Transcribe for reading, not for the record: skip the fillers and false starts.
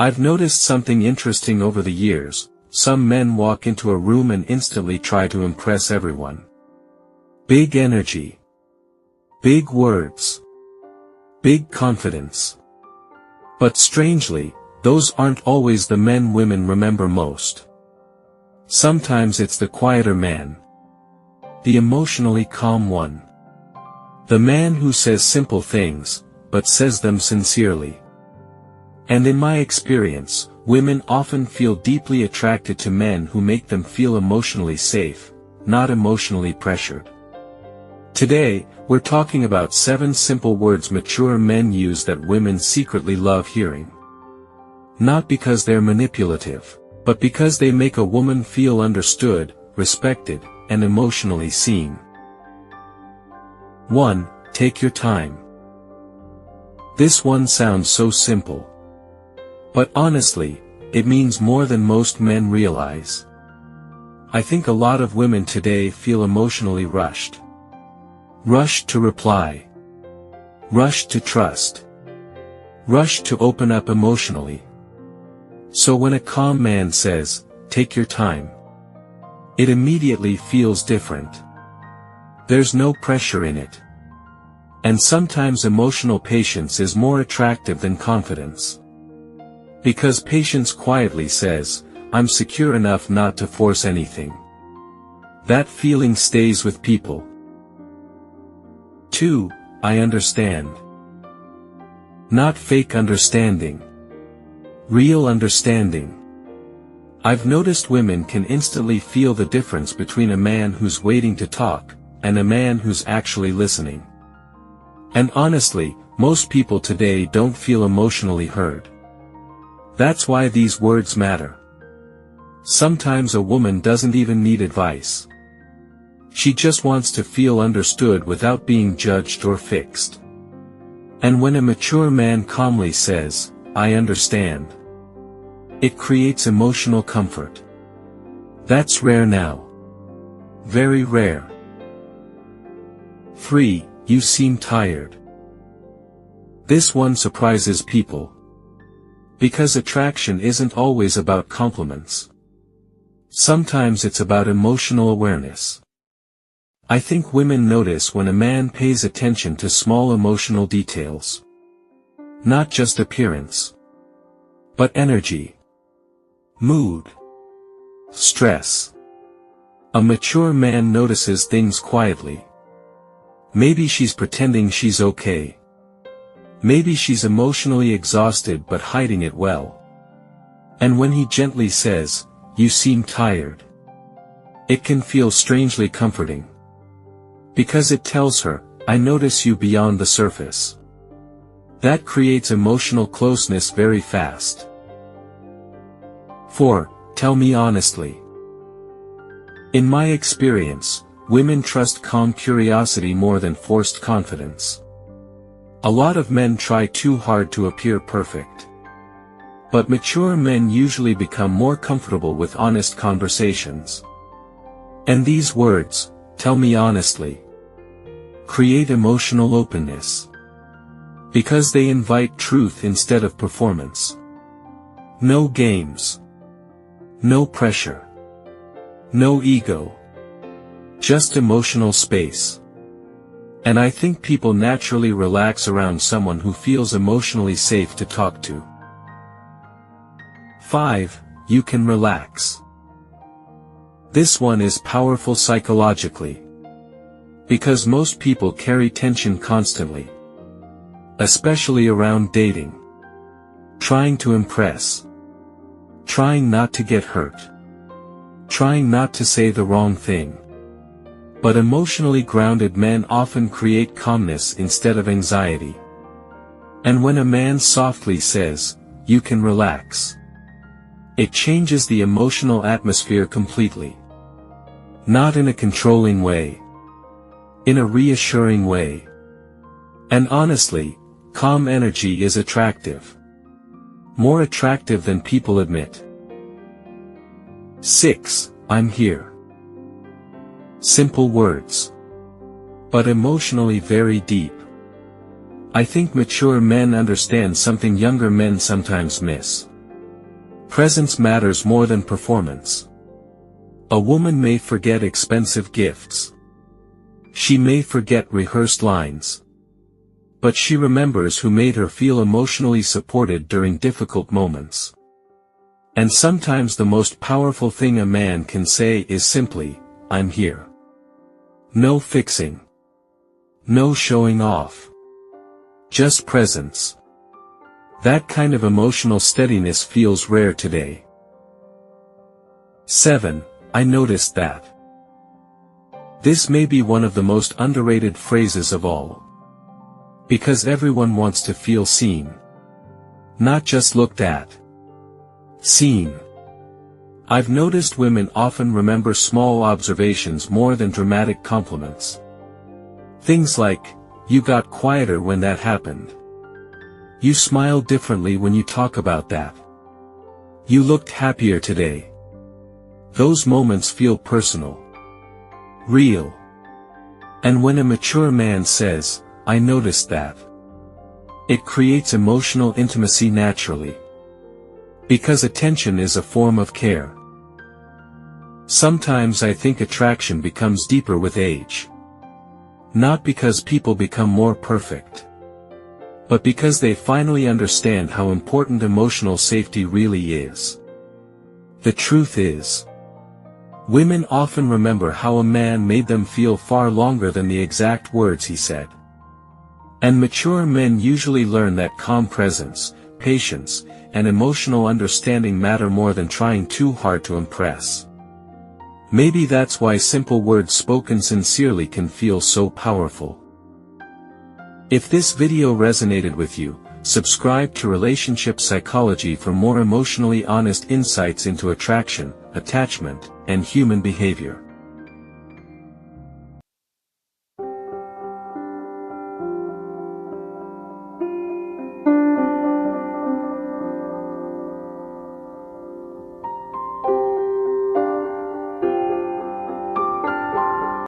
I've noticed something interesting over the years. Some men walk into a room and instantly try to impress everyone. Big energy. Big words. Big confidence. But strangely, those aren't always the men women remember most. Sometimes it's the quieter man. The emotionally calm one. The man who says simple things, but says them sincerely. And in my experience, women often feel deeply attracted to men who make them feel emotionally safe, not emotionally pressured. Today, we're talking about 7 simple words mature men use that women secretly love hearing. Not because they're manipulative, but because they make a woman feel understood, respected, and emotionally seen. 1. Take your time. This one sounds so simple. But honestly, it means more than most men realize. I think a lot of women today feel emotionally rushed. Rushed to reply. Rushed to trust. Rushed to open up emotionally. So when a calm man says, "Take your time," it immediately feels different. There's no pressure in it. And sometimes emotional patience is more attractive than confidence. Because patience quietly says, "I'm secure enough not to force anything." That feeling stays with people. 2. I understand. Not fake understanding. Real understanding. I've noticed women can instantly feel the difference between a man who's waiting to talk, and a man who's actually listening. And honestly, most people today don't feel emotionally heard. That's why these words matter. Sometimes a woman doesn't even need advice. She just wants to feel understood without being judged or fixed. And when a mature man calmly says, "I understand," it creates emotional comfort. That's rare now. Very rare. 3. You seem tired. This one surprises people. Because attraction isn't always about compliments. Sometimes it's about emotional awareness. I think women notice when a man pays attention to small emotional details. Not just appearance. But energy. Mood. Stress. A mature man notices things quietly. Maybe she's pretending she's okay. Maybe she's emotionally exhausted but hiding it well. And when he gently says, "You seem tired," it can feel strangely comforting. Because it tells her, "I notice you beyond the surface." That creates emotional closeness very fast. 4. Tell me honestly. In my experience, women trust calm curiosity more than forced confidence. A lot of men try too hard to appear perfect. But mature men usually become more comfortable with honest conversations. And these words, "Tell me honestly," create emotional openness. Because they invite truth instead of performance. No games. No pressure. No ego. Just emotional space. And I think people naturally relax around someone who feels emotionally safe to talk to. 5. You can relax. This one is powerful psychologically. Because most people carry tension constantly. Especially around dating. Trying to impress. Trying not to get hurt. Trying not to say the wrong thing. But emotionally grounded men often create calmness instead of anxiety. And when a man softly says, "You can relax," it changes the emotional atmosphere completely. Not in a controlling way. In a reassuring way. And honestly, calm energy is attractive. More attractive than people admit. 6. I'm here. Simple words. But emotionally very deep. I think mature men understand something younger men sometimes miss. Presence matters more than performance. A woman may forget expensive gifts. She may forget rehearsed lines. But she remembers who made her feel emotionally supported during difficult moments. And sometimes the most powerful thing a man can say is simply, "I'm here." No fixing. No showing off. Just presence. That kind of emotional steadiness feels rare today. 7. I noticed that. This may be one of the most underrated phrases of all. Because everyone wants to feel seen. Not just looked at. Seen. I've noticed women often remember small observations more than dramatic compliments. Things like, "You got quieter when that happened." "You smiled differently when you talk about that." "You looked happier today." Those moments feel personal. Real. And when a mature man says, "I noticed that," it creates emotional intimacy naturally. Because attention is a form of care. Sometimes I think attraction becomes deeper with age. Not because people become more perfect. But because they finally understand how important emotional safety really is. The truth is, women often remember how a man made them feel far longer than the exact words he said. And mature men usually learn that calm presence, patience, and emotional understanding matter more than trying too hard to impress. Maybe that's why simple words spoken sincerely can feel so powerful. If this video resonated with you, subscribe to Relationship Psychology for more emotionally honest insights into attraction, attachment, and human behavior.